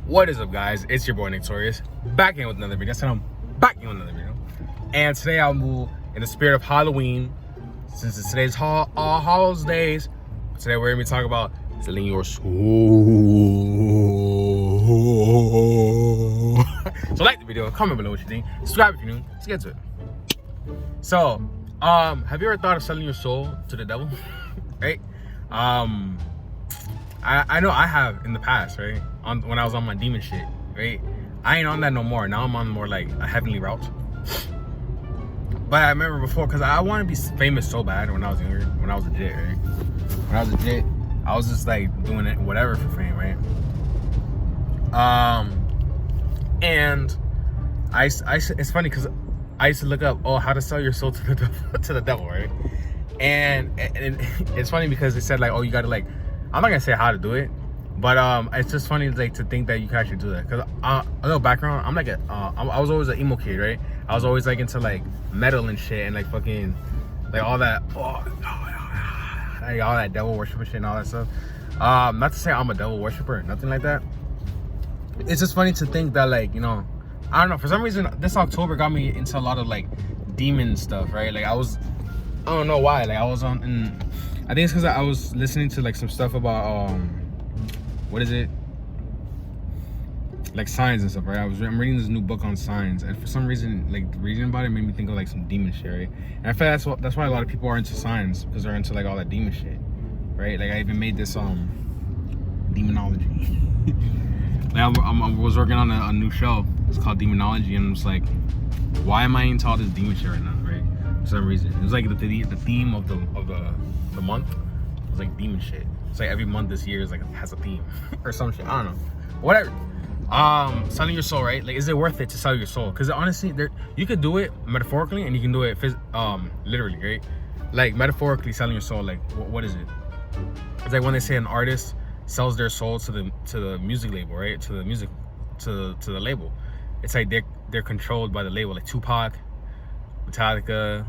What is up, guys? It's your boy Torius, back in with another video. I'm back in with another video, and today I'll move in the spirit of Halloween, since it's today's All Hallows Days. Today we're gonna be talking about selling your soul. So like the video, comment below what you think, subscribe if you're new. Let's get to it. So, have you ever thought of selling your soul to the devil? Right? I know I have in the past, right? When I was on my demon shit, right? I ain't on that no more. Now I'm on more like a heavenly route. But I remember before, because I want to be famous so bad when I was younger, when I was legit, right? When I was legit, I was just like doing it, whatever for fame, right? And it's funny because I used to look up, how to sell your soul to the devil, right? And it's funny because it said like, you gotta like, I'm not gonna say how to do it, but it's just funny like to think that you can actually do that. Cause a little background, I'm like I was always an emo kid, right? I was always like into like metal and shit and like fucking like all that, like all that devil worshiper shit and all that stuff. Not to say I'm a devil worshiper, nothing like that. It's just funny to think that like, you know, I don't know, for some reason this October got me into a lot of like demon stuff, right? Like I don't know why, like I was I think it's because I was listening to like some stuff about what is it, like signs and stuff, right? I'm reading this new book on signs, and for some reason like reading about it made me think of like some demon shit, right? And I feel that's why a lot of people are into signs, because they're into like all that demon shit, right? Like I even made this demonology. Like I was working on a new show. It's called Demonology, and I'm just like, why am I into all this demon shit right now, right? For some reason, it was like the theme of the month was like demon shit. It's like every month this year is like has a theme or some shit. I don't know, whatever. Selling your soul, right? Like, is it worth it to sell your soul? Because honestly, you could do it metaphorically and you can do it literally, right? Like metaphorically selling your soul, like what is it? It's like when they say an artist sells their soul to the music label, right? To the label. It's like they're controlled by the label, like Tupac, Metallica,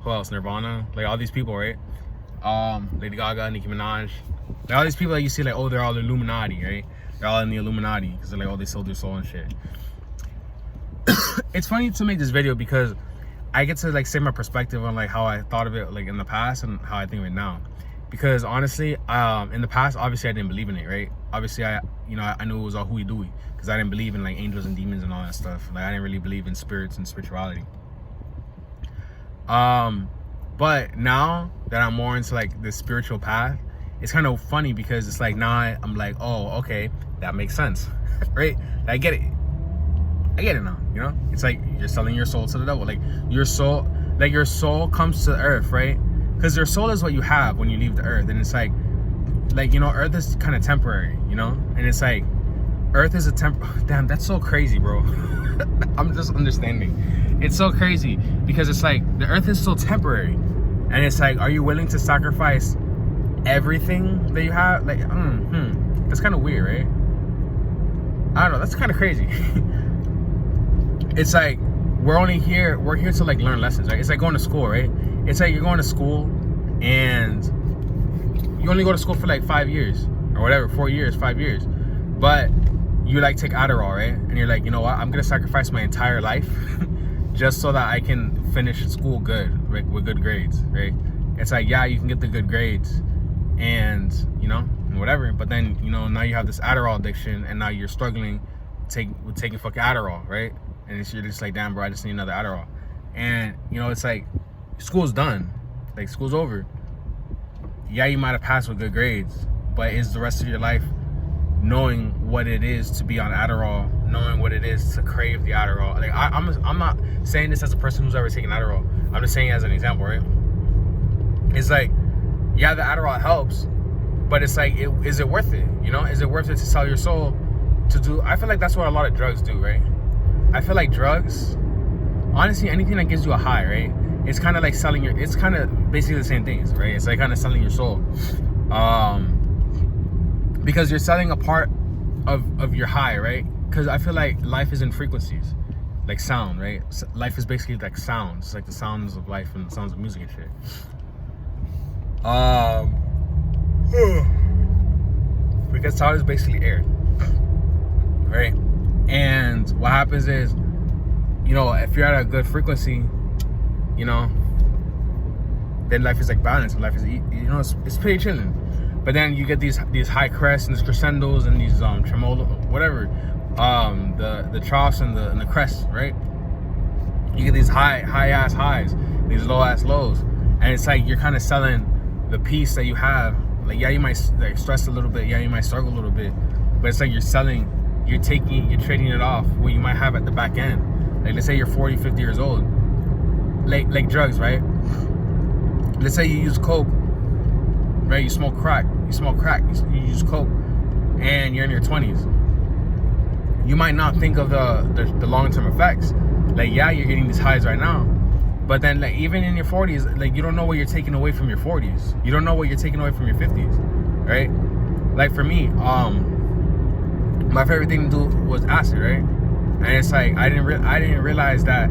who else? Nirvana, like all these people, right? Lady Gaga, Nicki Minaj, like all these people that you see, like, they're all Illuminati, right? They're all in the Illuminati because they're like, they sold their soul and shit. It's funny to make this video because I get to like say my perspective on like how I thought of it like in the past and how I think of it now. Because honestly, in the past, obviously I didn't believe in it, right? Obviously I knew it was all hooey dooey because I didn't believe in like angels and demons and all that stuff. Like I didn't really believe in spirits and spirituality. But now that I'm more into like the spiritual path, it's kind of funny because it's like now I'm like, okay, that makes sense, right? I get it now, you know? It's like you're selling your soul to the devil. Like your soul comes to the earth, right? Because your soul is what you have when you leave the earth, and it's like you know, earth is kind of temporary, you know? And it's like earth is damn, that's so crazy, bro. I'm just understanding. It's so crazy because it's like the earth is so temporary, and it's like, are you willing to sacrifice everything that you have? Like, that's kind of weird, right? I don't know. That's kind of crazy. It's like we're here to like learn lessons, right? It's like going to school, right? It's like you're going to school and you only go to school for like 5 years or whatever, 4 years, 5 years, but you like take Adderall, right? And you're like, you know what? I'm gonna sacrifice my entire life just so that I can finish school good, like with good grades, right? It's like, yeah, you can get the good grades and, you know, whatever, but then, you know, now you have this Adderall addiction and now you're struggling with taking fucking Adderall, right? And you're just like, damn, bro, I just need another Adderall. And, you know, it's like, school's done, like school's over. Yeah, you might have passed with good grades, but is the rest of your life knowing what it is to be on Adderall, knowing what it is to crave the Adderall? Like I'm not saying this as a person who's ever taken Adderall. I'm just saying it as an example, right? It's like, yeah, the Adderall helps, but it's like, is it worth it? You know, is it worth it to sell your soul to do? I feel like that's what a lot of drugs do, right? I feel like drugs, honestly, anything that gives you a high, right? It's kind of like selling it's kind of basically the same things, right? It's like kind of selling your soul. Because you're selling a part of your high, right? Because I feel like life is in frequencies, like sound, right? Life is basically like sounds. It's like the sounds of life and the sounds of music and shit. because sound is basically air, right? And what happens is, you know, if you're at a good frequency, you know, then life is like balance. Life is, you know, it's pretty chilling. But then you get these high crests and these crescendos and these tremolo, whatever, the troughs and the crests, right? You get these high ass highs, these low ass lows, and it's like you're kind of selling the peace that you have. Like, yeah, you might like stress a little bit, yeah, you might struggle a little bit, but it's like you're trading it off what you might have at the back end. Like, let's say you're 40, 50 years old, like drugs, right? Let's say you use coke, right? You smoke crack, you use coke, and you're in your 20s. You might not think of the long-term effects. Like, yeah, you're getting these highs right now, but then, like, even in your 40s, like, you don't know what you're taking away from your 40s. You don't know what you're taking away from your 50s, right? Like, for me, my favorite thing to do was acid, right? And it's like I didn't realize that,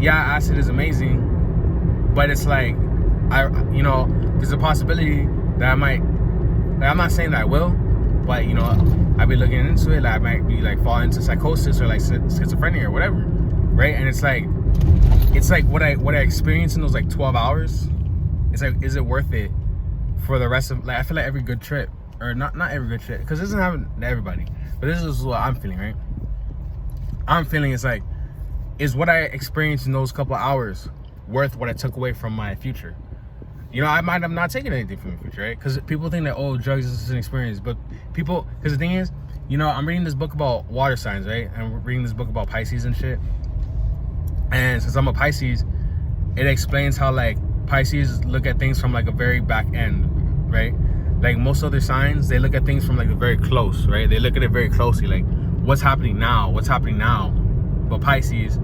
yeah, acid is amazing, but it's like, you know, there's a possibility that I might, like, I'm not saying that I will, but, you know, I've been looking into it. Like, I might be like fall into psychosis or like schizophrenia or whatever, right? And it's like what I experienced in those like 12 hours. It's like, is it worth it for the rest of, like, I feel like every good trip, or not every good trip, because this doesn't happen to everybody, but this is what I'm feeling, right? I'm feeling it's like, is what I experienced in those couple hours worth what I took away from my future? You know, I might have not taken anything from the future, right? Because people think that, oh, drugs is an experience. But people, because the thing is, you know, I'm reading this book about water signs, right? And we're reading this book about Pisces and shit. And since I'm a Pisces, it explains how, like, Pisces look at things from, like, a very back end, right? Like, most other signs, they look at things from, like, very close, right? They look at it very closely, like, what's happening now? But Pisces,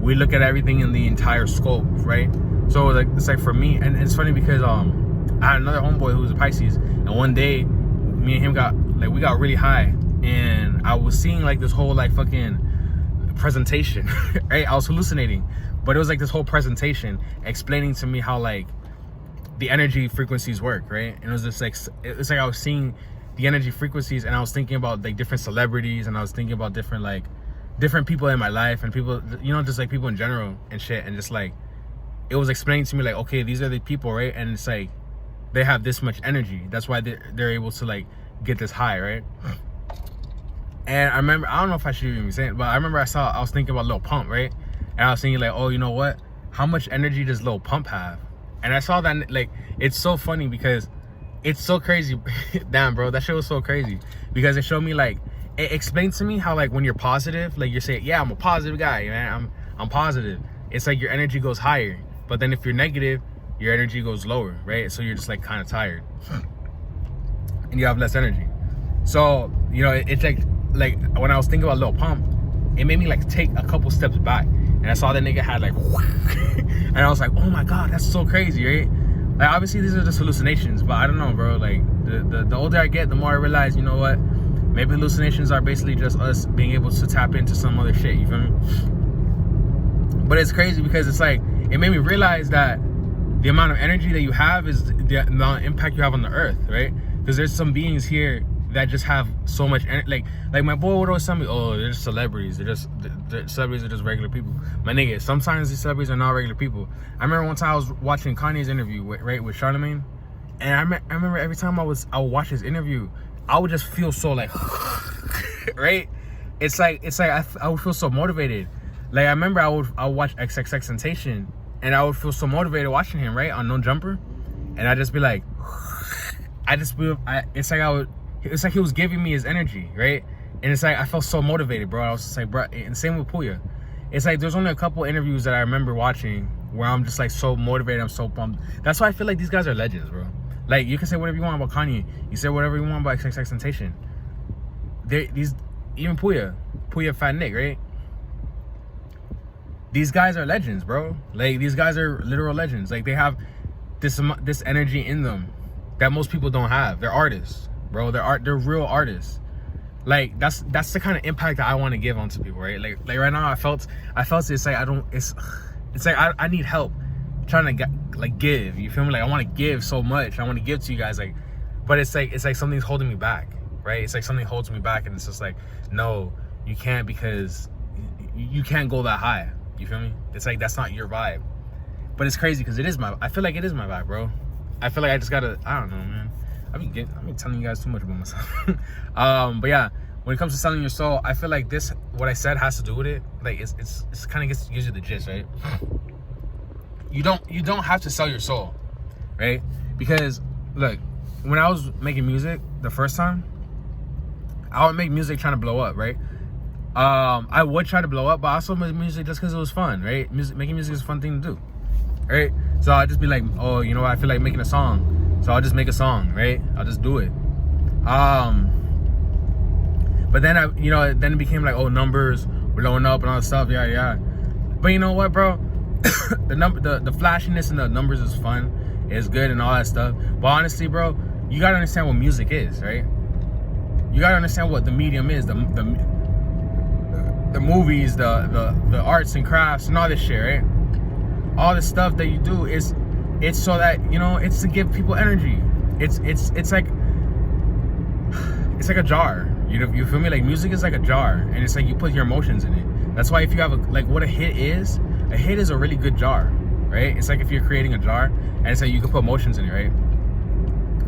we look at everything in the entire scope, right? So, like, it's like, for me, and it's funny because I had another homeboy who was a Pisces, and one day me and him got really high, and I was seeing like this whole like fucking presentation, right? I was hallucinating, but it was like this whole presentation explaining to me how like the energy frequencies work, right? And it was just like, it's like I was seeing the energy frequencies, and I was thinking about like different celebrities, and I was thinking about different people in my life, and people, you know, just like people in general and shit, and just like, it was explained to me like, okay, these are the people, right? And it's like, they have this much energy. That's why they're able to like get this high, right? And I remember, I don't know if I should even be saying it, but I remember I was thinking about Lil Pump, right? And I was thinking like, oh, you know what? How much energy does Lil Pump have? And I saw that, like, it's so funny because it's so crazy. Damn, bro, that shit was so crazy because it showed me like, it explained to me how like when you're positive, like you're saying, yeah, I'm a positive guy, man. I'm positive. It's like your energy goes higher. But then if you're negative, your energy goes lower, right? So you're just like kind of tired and you have less energy. So, you know, it's like when I was thinking about Lil Pump, it made me like take a couple steps back, and I saw that nigga had like and I was like, oh my God, that's so crazy, right? Like, obviously these are just hallucinations, but I don't know, bro. Like the older I get, the more I realize, you know what? Maybe hallucinations are basically just us being able to tap into some other shit, you feel me? But it's crazy because it's like, it made me realize that the amount of energy that you have is the amount of impact you have on the earth, right? Because there's some beings here that just have so much energy. Like my boy would always tell me, oh, they're just celebrities. Celebrities are just regular people. My nigga, sometimes these celebrities are not regular people. I remember one time I was watching Kanye's interview with Charlemagne, and I remember every time I would watch his interview, I would just feel so like, right? It's like I would feel so motivated. Like, I remember I would watch XXXTentacion, and I would feel so motivated watching him, right, on No Jumper, and I'd just be like, it's like he was giving me his energy, right? And it's like I felt so motivated, bro. I was just like, bro, and same with Puya. It's like there's only a couple interviews that I remember watching where I'm just like so motivated, I'm so pumped. That's why I feel like these guys are legends, bro. Like, you can say whatever you want about Kanye, you say whatever you want about XXXTentacion. Even Puya Fat Nick, right? These guys are legends, bro. Like, these guys are literal legends. Like, they have this energy in them that most people don't have. They're artists, bro. They're real artists. Like, that's the kind of impact that I want to give onto people, right? Like right now, I felt it's like it's like I need help trying to give. You feel me? Like, I want to give so much. I want to give to you guys, like, but it's like something's holding me back. right? It's like something holds me back, and it's just like, no, you can't, because you can't go that high. You feel me? It's like, that's not your vibe. But it's crazy because I feel like it is my vibe, bro. I feel like I just gotta, I don't know, man. I've been telling you guys too much about myself. But yeah, when it comes to selling your soul, I feel like what I said has to do with it. Like, it's kind of gives you the gist, right? You don't have to sell your soul, right? Because look, when I was making music the first time, I would make music trying to blow up, right? I would try to blow up, but I also made music just because it was fun, right? Making music is a fun thing to do, right? So I'd just be like, oh, you know what? I feel like making a song, so I'll just make a song, right? I'll just do it. But then then it became like, oh, numbers blowing up and all that stuff, yeah. But you know what, bro? the flashiness and the numbers is fun, it's good and all that stuff. But honestly, bro, you gotta understand what music is, right? You gotta understand what the medium is, the movies, the arts and crafts and all this shit, right? All the stuff that you do it's so that, it's to give people energy. It's like a jar. You feel me? Like, music is like a jar, and it's like you put your emotions in it. That's why if you have what a hit is a really good jar, right? It's like if you're creating a jar, and it's like you can put emotions in it, right?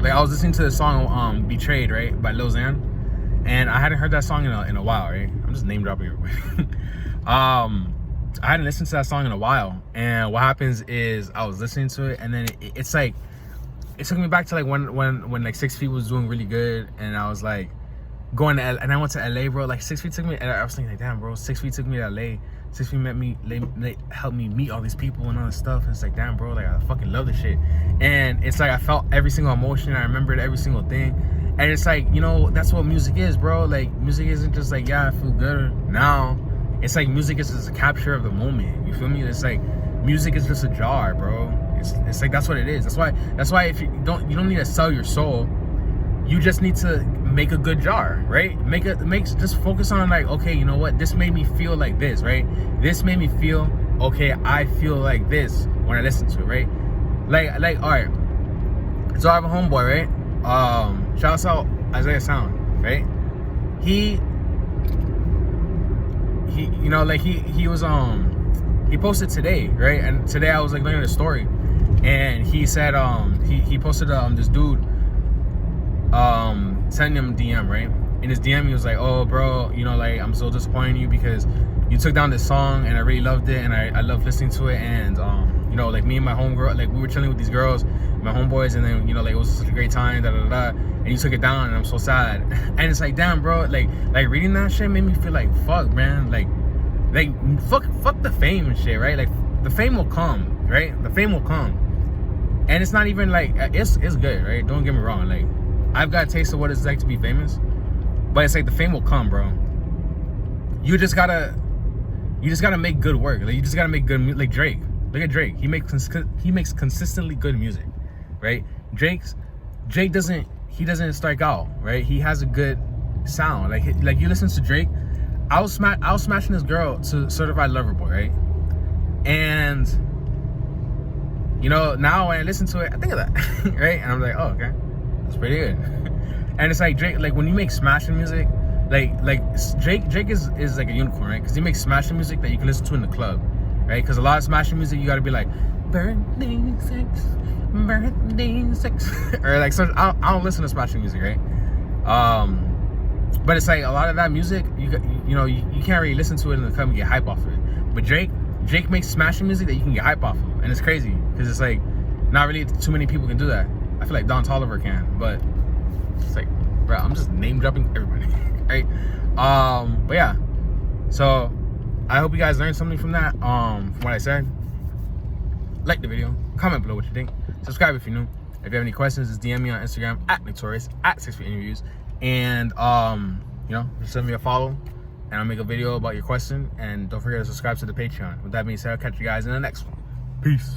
Like, I was listening to the song Betrayed, right, by Lil Xan, and I hadn't heard that song in a while, right? I'm just name dropping everybody. I hadn't listened to that song in a while, and what happens is I was listening to it, and then it's like, it took me back to like when like 6 Feet was doing really good, and I was like going to and I went to LA, bro. Like 6 Feet took me, and I was thinking like, damn, bro, 6 Feet took me to LA. 6 Feet helped me meet all these people and all this stuff, and it's like, damn, bro, like, I fucking love this shit. And it's like I felt every single emotion, I remembered every single thing, and it's like, that's what music is, bro. Like, music isn't just like, yeah, I feel good now. It's like, music is just a capture of the moment. You feel me? It's like, music is just a jar, bro. It's like, that's what it is. That's why if you don't need to sell your soul. You just need to make a good jar, right? Just focus on, like, okay, you know what? This made me feel like this, right? This made me feel, okay, I feel like this when I listen to it, right? Like, all right. So I have a homeboy, right? Shouts out Isaiah Sound, right? He was he posted today, right? And today I was like looking at a story, and he said he posted this dude sending him a DM, right? In his DM, he was like, oh, bro, like, I'm so disappointed in you because you took down this song, and I really loved it, and I love listening to it, and like, me and my homegirl, like, we were chilling with these girls, my homeboys, and then, like, it was such a great time, and you took it down, and I'm so sad. And it's like, damn, bro, like reading that shit made me feel like, fuck, man, like fuck the fame and shit, right? Like, the fame will come, right? The fame will come, and it's not even like, it's good, right? Don't get me wrong, like, I've got a taste of what it's like to be famous, but it's like, the fame will come, bro. You just gotta make good work. Like, you just gotta make good music. Like Drake, look at Drake. He makes consistently good music, right? Drake doesn't strike out, right? He has a good sound. Like you listen to Drake. I was smashing this girl to Certified Lover Boy, right? And now when I listen to it, I think of that, right? And I'm like, oh, okay. It's pretty good. And it's like, Drake, like, when you make smashing music, like Drake is like a unicorn, right? Because he makes smashing music that you can listen to in the club, right? Because a lot of smashing music, you gotta be like, birthday sex, or like, so I don't listen to smashing music, right? But it's like, a lot of that music, you can't really listen to it in the club and get hype off of it. But Drake makes smashing music that you can get hype off of, and it's crazy because it's like, not really too many people can do that. I feel like Don Toliver can, but it's like, bro, I'm just name dropping everybody, right? But yeah, so I hope you guys learned something from that, from what I said. Like the video, comment below what you think, subscribe if you're new. If you have any questions, just DM me on Instagram at Torius at 6 Feet Interviews, and just send me a follow, and I'll make a video about your question. And don't forget to subscribe to the Patreon. With that being said, I'll catch you guys in the next one. Peace.